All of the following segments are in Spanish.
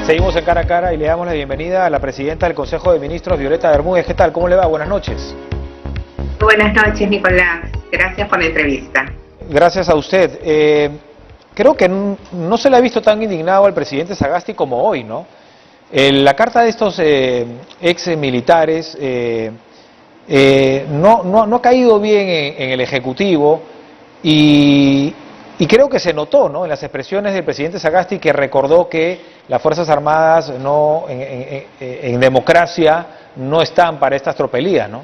Seguimos en Cara a Cara y le damos la bienvenida a la presidenta del Consejo de Ministros, Violeta Bermúdez. ¿Qué tal? ¿Cómo le va? Buenas noches. Buenas noches, Nicolás. Gracias por la entrevista. Gracias a usted. Creo que no se le ha visto tan indignado al presidente Sagasti como hoy, ¿no? La carta de estos ex militares no ha caído bien en el Ejecutivo y creo que se notó, ¿no?, en las expresiones del presidente Sagasti, que recordó que las Fuerzas Armadas en democracia no están para estas tropelías, ¿no?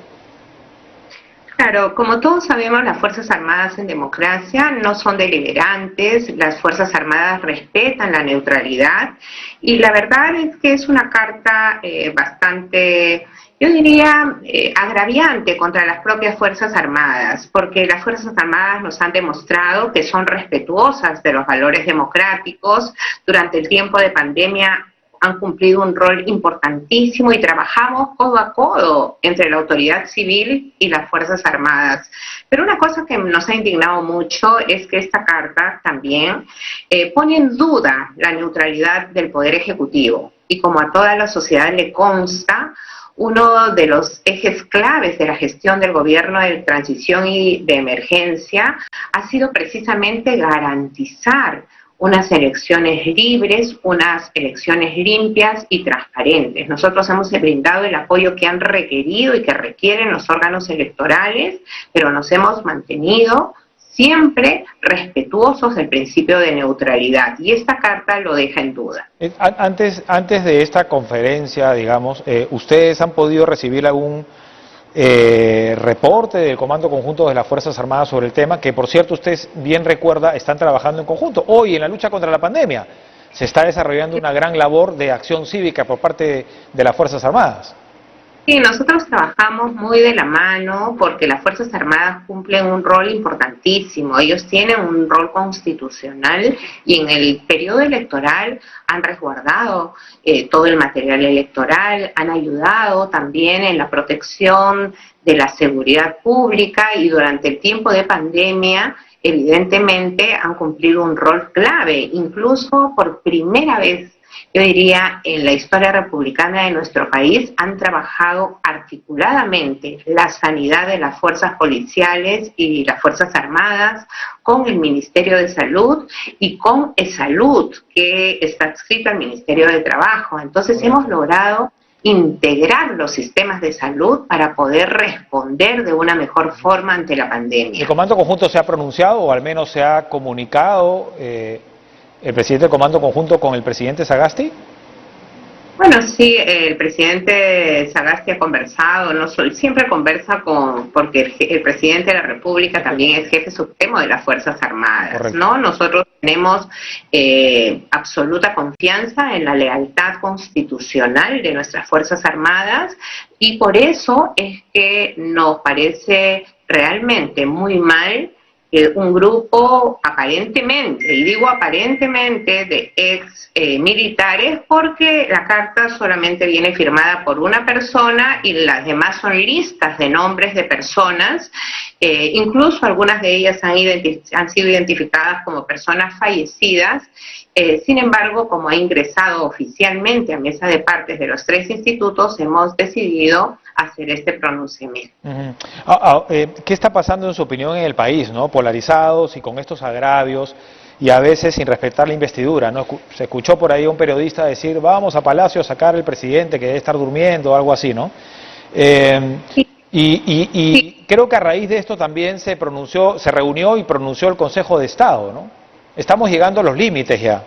Claro, como todos sabemos, las Fuerzas Armadas en democracia no son deliberantes, las Fuerzas Armadas respetan la neutralidad y la verdad es que es una carta bastante, yo diría, agraviante contra las propias Fuerzas Armadas, porque las Fuerzas Armadas nos han demostrado que son respetuosas de los valores democráticos. Durante el tiempo de pandemia han cumplido un rol importantísimo y trabajamos codo a codo entre la autoridad civil y las Fuerzas Armadas. Pero una cosa que nos ha indignado mucho es que esta carta también pone en duda la neutralidad del Poder Ejecutivo. Y como a toda la sociedad le consta, uno de los ejes claves de la gestión del gobierno de transición y de emergencia ha sido precisamente garantizar unas elecciones libres, unas elecciones limpias y transparentes. Nosotros hemos brindado el apoyo que han requerido y que requieren los órganos electorales, pero nos hemos mantenido siempre respetuosos del principio de neutralidad, y esta carta lo deja en duda. Antes de esta conferencia, digamos, ¿ustedes han podido recibir algún reporte del Comando Conjunto de las Fuerzas Armadas sobre el tema? Que, por cierto, usted bien recuerda, están trabajando en conjunto. Hoy, en la lucha contra la pandemia, se está desarrollando una gran labor de acción cívica por parte de las Fuerzas Armadas. Sí, nosotros trabajamos muy de la mano porque las Fuerzas Armadas cumplen un rol importantísimo. Ellos tienen un rol constitucional y en el periodo electoral han resguardado todo el material electoral, han ayudado también en la protección de la seguridad pública y durante el tiempo de pandemia evidentemente han cumplido un rol clave, incluso por primera vez, yo diría, en la historia republicana de nuestro país, han trabajado articuladamente la sanidad de las fuerzas policiales y las Fuerzas Armadas con el Ministerio de Salud y con ESalud, que está adscrito al Ministerio de Trabajo. Entonces hemos logrado integrar los sistemas de salud para poder responder de una mejor forma ante la pandemia. ¿El Comando Conjunto se ha pronunciado o al menos se ha comunicado el presidente del Comando Conjunto con el presidente Sagasti? Bueno, sí, el presidente Sagasti ha conversado, siempre conversa porque el presidente de la República también es jefe supremo de las Fuerzas Armadas. Correcto. ¿No? Nosotros tenemos absoluta confianza en la lealtad constitucional de nuestras Fuerzas Armadas y por eso es que nos parece realmente muy mal un grupo aparentemente, y digo aparentemente, de ex militares, porque la carta solamente viene firmada por una persona y las demás son listas de nombres de personas, incluso algunas de ellas han sido identificadas como personas fallecidas. Sin embargo, como ha ingresado oficialmente a mesa de partes de los tres institutos, hemos decidido hacer este pronunciamiento. ¿Qué está pasando en su opinión en el país, ¿no? Polarizados y con estos agravios y a veces sin respetar la investidura, ¿no? Se escuchó por ahí a un periodista decir, vamos a Palacio a sacar al presidente que debe estar durmiendo o algo así, ¿no? Sí. Y creo que a raíz de esto también se reunió y pronunció el Consejo de Estado, ¿no? Estamos llegando a los límites ya.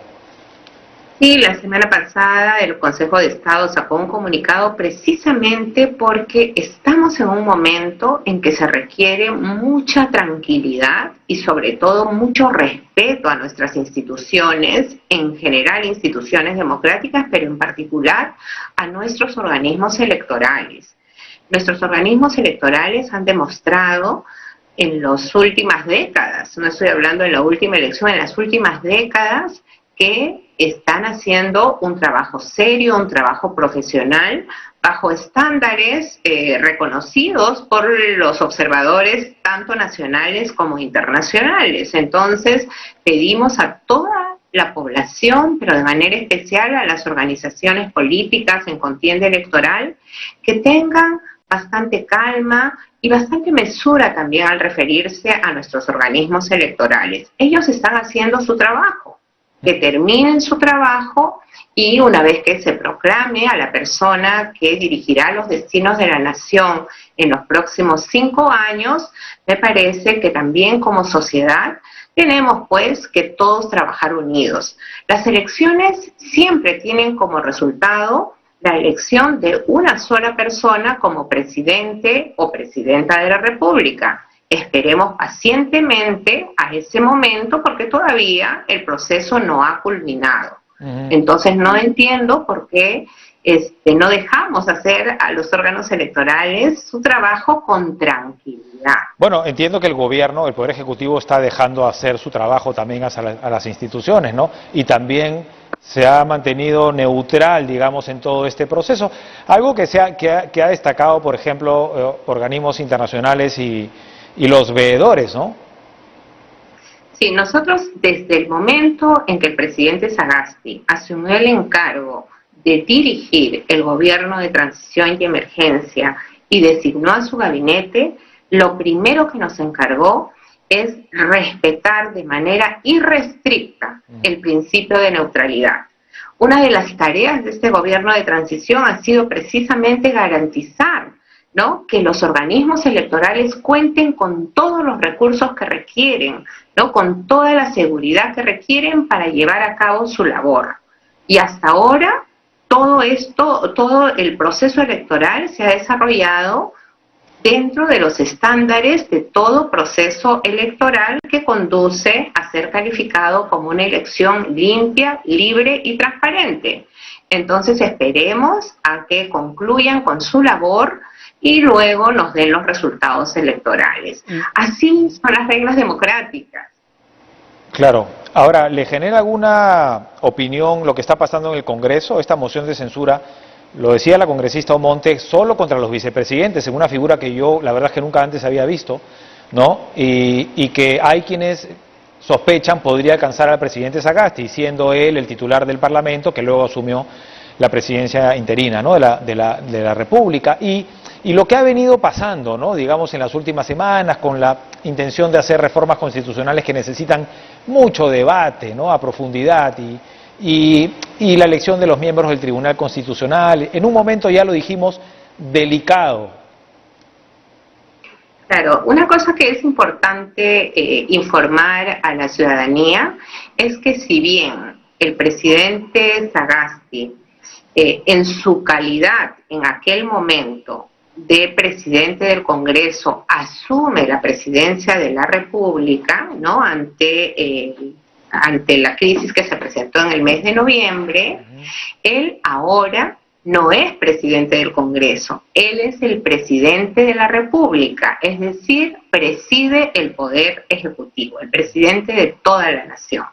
Sí, la semana pasada el Consejo de Estado sacó un comunicado precisamente porque estamos en un momento en que se requiere mucha tranquilidad y sobre todo mucho respeto a nuestras instituciones, en general instituciones democráticas, pero en particular a nuestros organismos electorales. Nuestros organismos electorales han demostrado en las últimas décadas, no estoy hablando de la última elección, en las últimas décadas, que están haciendo un trabajo serio, un trabajo profesional, bajo estándares reconocidos por los observadores tanto nacionales como internacionales. Entonces, pedimos a toda la población, pero de manera especial a las organizaciones políticas en contienda electoral, que tengan bastante calma y bastante mesura también al referirse a nuestros organismos electorales. Ellos están haciendo su trabajo, que terminen su trabajo y una vez que se proclame a la persona que dirigirá los destinos de la nación en los próximos 5 años, me parece que también como sociedad tenemos pues que todos trabajar unidos. Las elecciones siempre tienen como resultado la elección de una sola persona como presidente o presidenta de la República. Esperemos pacientemente a ese momento porque todavía el proceso no ha culminado. Entonces no entiendo por qué no dejamos hacer a los órganos electorales su trabajo con tranquilidad. Bueno, entiendo que el gobierno, el Poder Ejecutivo está dejando hacer su trabajo también a las instituciones, ¿no? Y también se ha mantenido neutral, digamos, en todo este proceso. Algo que ha destacado, por ejemplo, organismos internacionales y los veedores, ¿no? Sí, nosotros desde el momento en que el presidente Sagasti asumió el encargo de dirigir el gobierno de transición y emergencia y designó a su gabinete, lo primero que nos encargó es respetar de manera irrestricta el principio de neutralidad. Una de las tareas de este gobierno de transición ha sido precisamente garantizar, ¿no?, que los organismos electorales cuenten con todos los recursos que requieren, ¿no?, con toda la seguridad que requieren para llevar a cabo su labor. Y hasta ahora, todo el proceso electoral se ha desarrollado dentro de los estándares de todo proceso electoral que conduce a ser calificado como una elección limpia, libre y transparente. Entonces esperemos a que concluyan con su labor y luego nos den los resultados electorales. Así son las reglas democráticas. Claro. Ahora, ¿le genera alguna opinión lo que está pasando en el Congreso? Esta moción de censura, lo decía la congresista Omonte, solo contra los vicepresidentes, en una figura que yo, la verdad es que nunca antes había visto, ¿no? Y que hay quienes sospechan podría alcanzar al presidente Sagasti, siendo él el titular del Parlamento, que luego asumió la presidencia interina, ¿no?, de la República. Y lo que ha venido pasando, ¿no?, digamos, en las últimas semanas, con la intención de hacer reformas constitucionales que necesitan mucho debate, ¿no?, a profundidad, y la elección de los miembros del Tribunal Constitucional, en un momento, ya lo dijimos, delicado. Claro, una cosa que es importante informar a la ciudadanía es que si bien el presidente Sagasti, en su calidad en aquel momento de presidente del Congreso, asume la presidencia de la República, ¿no?, ante la crisis que se presentó en el mes de noviembre, él ahora no es presidente del Congreso, él es el presidente de la República, es decir, preside el Poder Ejecutivo, el presidente de toda la nación.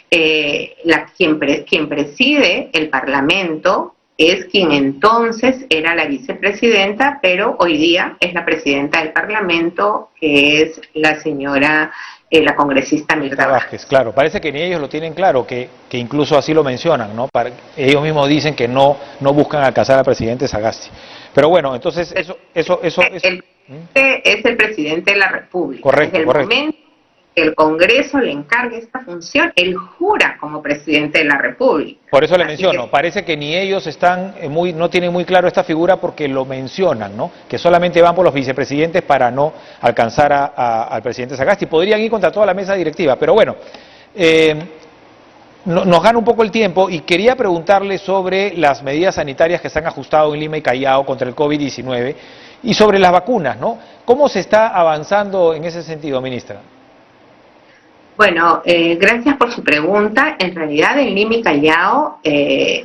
Quien preside el Parlamento es quien entonces era la vicepresidenta, pero hoy día es la presidenta del Parlamento, que es la señora, la congresista Mirta Vázquez. Claro, parece que ni ellos lo tienen claro, que incluso así lo mencionan, ¿no? Ellos mismos dicen que no buscan alcanzar al presidente Sagasti. Pero bueno, entonces eso es el presidente de la República. Correcto, Desde el correcto. momento que el Congreso le encargue esta función, él jura como presidente de la República. Por eso le menciono, parece que ni ellos no tienen muy claro esta figura porque lo mencionan, ¿no?, que solamente van por los vicepresidentes para no alcanzar al presidente Sagasti. Podrían ir contra toda la mesa directiva, pero bueno, nos gana un poco el tiempo y quería preguntarle sobre las medidas sanitarias que se han ajustado en Lima y Callao contra el COVID-19 y sobre las vacunas, ¿no? ¿Cómo se está avanzando en ese sentido, ministra? Bueno, gracias por su pregunta. En realidad en Lima y Callao,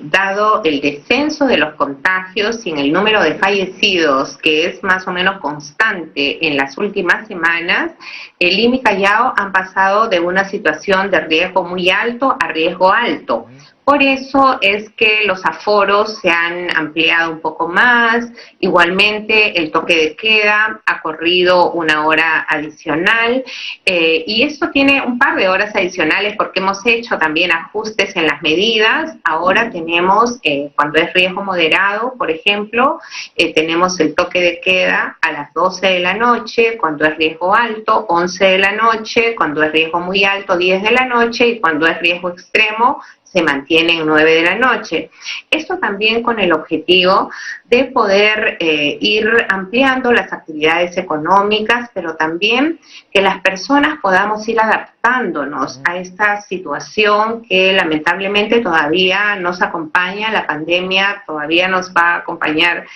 dado el descenso de los contagios y en el número de fallecidos, que es más o menos constante en las últimas semanas, Lima y Callao han pasado de una situación de riesgo muy alto a riesgo alto. Por eso es que los aforos se han ampliado un poco más. Igualmente el toque de queda ha corrido una hora adicional, y esto tiene un par de horas adicionales porque hemos hecho también ajustes en las medidas. Ahora tenemos, cuando es riesgo moderado, por ejemplo, tenemos el toque de queda a las 12 de la noche, cuando es riesgo alto, 11 de la noche, cuando es riesgo muy alto, 10 de la noche, y cuando es riesgo extremo, se mantiene en 9 de la noche. Esto también con el objetivo de poder ir ampliando las actividades económicas, pero también que las personas podamos ir adaptándonos a esta situación que lamentablemente todavía nos acompaña. La pandemia todavía nos va a acompañar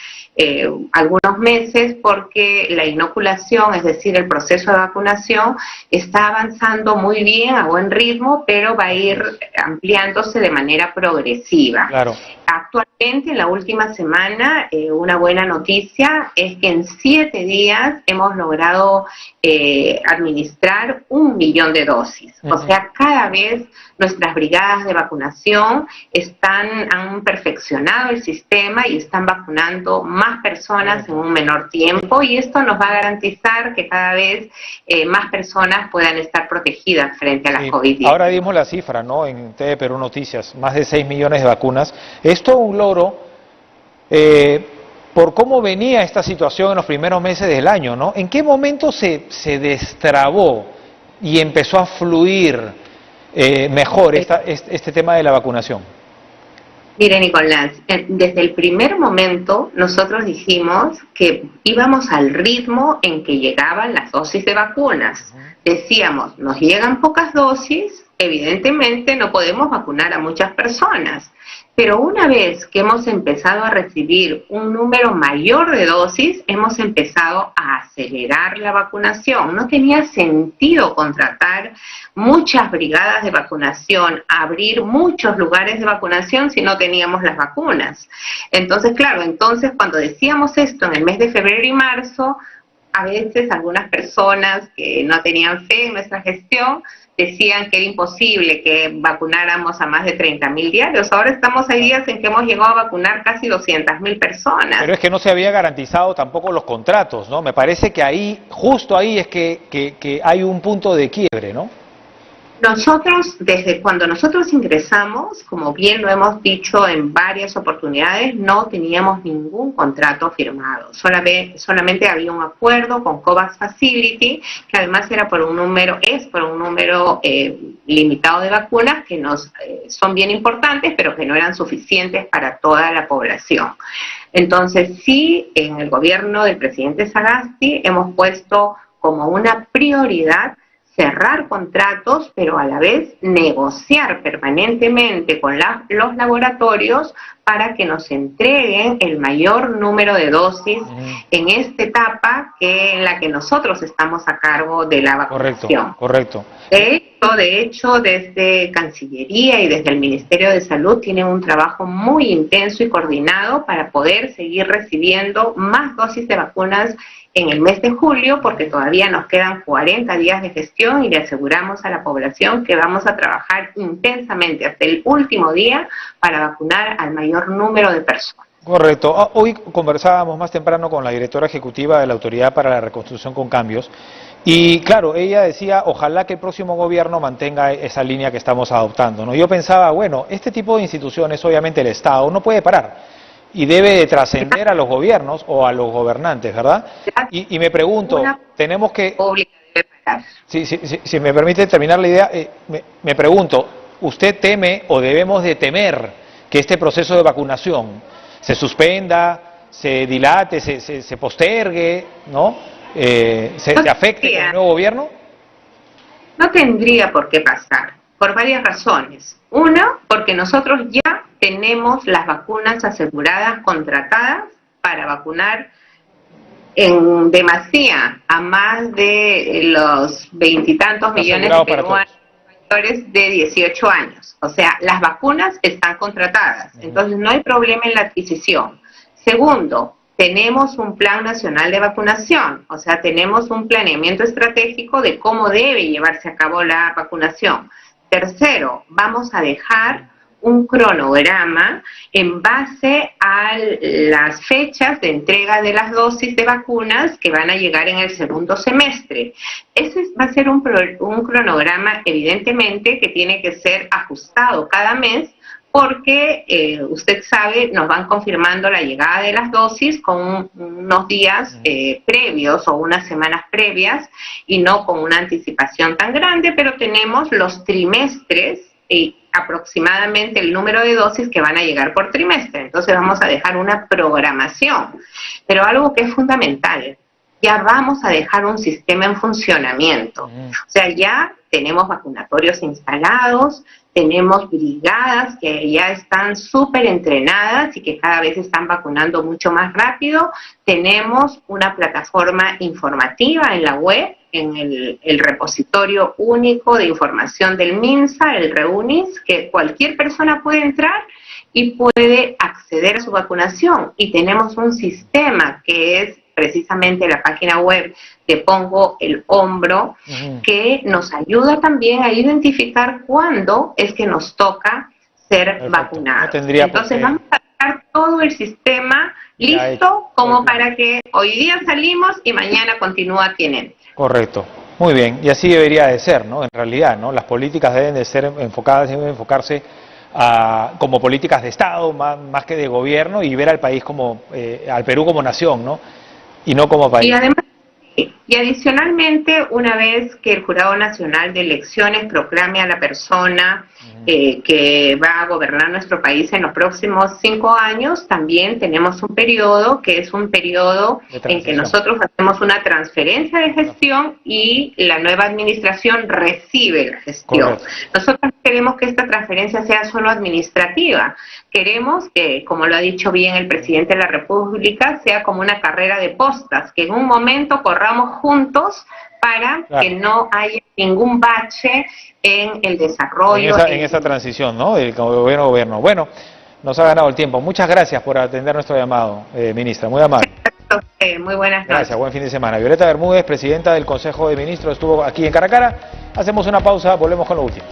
algunos meses, porque la inoculación, es decir, el proceso de vacunación, está avanzando muy bien, a buen ritmo, pero va a ir ampliándose de manera progresiva. Claro. Actualmente, en la última semana, una buena noticia es que en 7 días hemos logrado administrar 1 millón de dosis. O sea, cada vez nuestras brigadas de vacunación han perfeccionado el sistema y están vacunando más personas en un menor tiempo, y esto nos va a garantizar que cada vez más personas puedan estar protegidas frente a la COVID-19. Ahora dimos la cifra, ¿no?, en TV Perú Noticias, más de 6 millones de vacunas. Esto es un logro por cómo venía esta situación en los primeros meses del año, ¿no? ¿En qué momento se destrabó y empezó a fluir mejor este tema de la vacunación? Mire, Nicolás, desde el primer momento nosotros dijimos que íbamos al ritmo en que llegaban las dosis de vacunas. Decíamos, nos llegan pocas dosis, evidentemente no podemos vacunar a muchas personas. Pero una vez que hemos empezado a recibir un número mayor de dosis, hemos empezado a acelerar la vacunación. No tenía sentido contratar muchas brigadas de vacunación, abrir muchos lugares de vacunación si no teníamos las vacunas. Entonces, claro, cuando decíamos esto en el mes de febrero y marzo, a veces algunas personas que no tenían fe en nuestra gestión decían que era imposible que vacunáramos a más de 30.000 diarios. Ahora estamos a días en que hemos llegado a vacunar casi 200.000 personas. Pero es que no se había garantizado tampoco los contratos, ¿no? Me parece que ahí, justo ahí es que hay un punto de quiebre, ¿no? Nosotros, desde cuando nosotros ingresamos, como bien lo hemos dicho en varias oportunidades, no teníamos ningún contrato firmado. Solamente había un acuerdo con COVAX Facility, que además es por un número limitado de vacunas que son bien importantes, pero que no eran suficientes para toda la población. Entonces, sí, en el gobierno del presidente Sagasti hemos puesto como una prioridad cerrar contratos, pero a la vez negociar permanentemente con los laboratorios para que nos entreguen el mayor número de dosis en esta etapa en la que nosotros estamos a cargo de la vacunación. Correcto. De hecho, desde Cancillería y desde el Ministerio de Salud tienen un trabajo muy intenso y coordinado para poder seguir recibiendo más dosis de vacunas en el mes de julio, porque todavía nos quedan 40 días de gestión y le aseguramos a la población que vamos a trabajar intensamente hasta el último día para vacunar al mayor número de personas. Correcto. Hoy conversábamos más temprano con la directora ejecutiva de la Autoridad para la Reconstrucción con Cambios y claro, ella decía, ojalá que el próximo gobierno mantenga esa línea que estamos adoptando, ¿no? Yo pensaba, bueno, este tipo de instituciones, obviamente el Estado no puede parar y debe de trascender a los gobiernos o a los gobernantes, ¿verdad? Y me pregunto, tenemos que... Si me permite terminar la idea, me pregunto, ¿usted teme o debemos de temer que este proceso de vacunación se suspenda, se dilate, se postergue, ¿no? ¿Se afecte con el nuevo gobierno? No tendría por qué pasar, por varias razones. Una, porque nosotros ya tenemos las vacunas aseguradas, contratadas, para vacunar en demasía a más de los 20 y tantos millones de peruanos mayores de 18 años. O sea, las vacunas están contratadas, entonces no hay problema en la adquisición. Segundo, tenemos un plan nacional de vacunación, o sea, tenemos un planeamiento estratégico de cómo debe llevarse a cabo la vacunación. Tercero, vamos a dejar un cronograma en base a las fechas de entrega de las dosis de vacunas que van a llegar en el segundo semestre. Ese va a ser un cronograma, evidentemente, que tiene que ser ajustado cada mes, porque usted sabe, nos van confirmando la llegada de las dosis con unos días previos o unas semanas previas y no con una anticipación tan grande, pero tenemos los trimestres y aproximadamente el número de dosis que van a llegar por trimestre. Entonces vamos a dejar una programación, pero algo que es fundamental, ya vamos a dejar un sistema en funcionamiento. O sea, ya tenemos vacunatorios instalados, tenemos brigadas que ya están súper entrenadas y que cada vez están vacunando mucho más rápido. Tenemos una plataforma informativa en la web, en el repositorio único de información del MINSA, el REUNIS, que cualquier persona puede entrar y puede acceder a su vacunación. Y tenemos un sistema que es precisamente la página web Te Pongo el Hombro, que nos ayuda también a identificar cuándo es que nos toca ser vacunados. Entonces vamos a dejar todo el sistema listo como para que hoy día salimos y mañana continúa teniendo. Correcto. Muy bien, y así debería de ser, ¿no? En realidad, ¿no? Las políticas deben de ser enfocadas, deben enfocarse como políticas de Estado, más que de gobierno, y ver al país como, al Perú como nación, ¿no? Y no como país. Y además, y adicionalmente, una vez que el Jurado Nacional de Elecciones proclame a la persona que va a gobernar nuestro país en los próximos 5 años, también tenemos un periodo que es un periodo en que nosotros hacemos una transferencia de gestión y la nueva administración recibe la gestión. Correcto. Nosotros queremos que esta transferencia sea solo administrativa. Queremos que, como lo ha dicho bien el presidente de la República, sea como una carrera de postas, que en un momento corramos juntos para que no haya ningún bache en el desarrollo. En esa transición, ¿no? Del gobierno a gobierno. Bueno, nos ha ganado el tiempo. Muchas gracias por atender nuestro llamado, ministra. Muy amable. Muy buenas noches. Gracias, buen fin de semana. Violeta Bermúdez, presidenta del Consejo de Ministros, estuvo aquí en Cara a Cara. Hacemos una pausa, volvemos con lo último.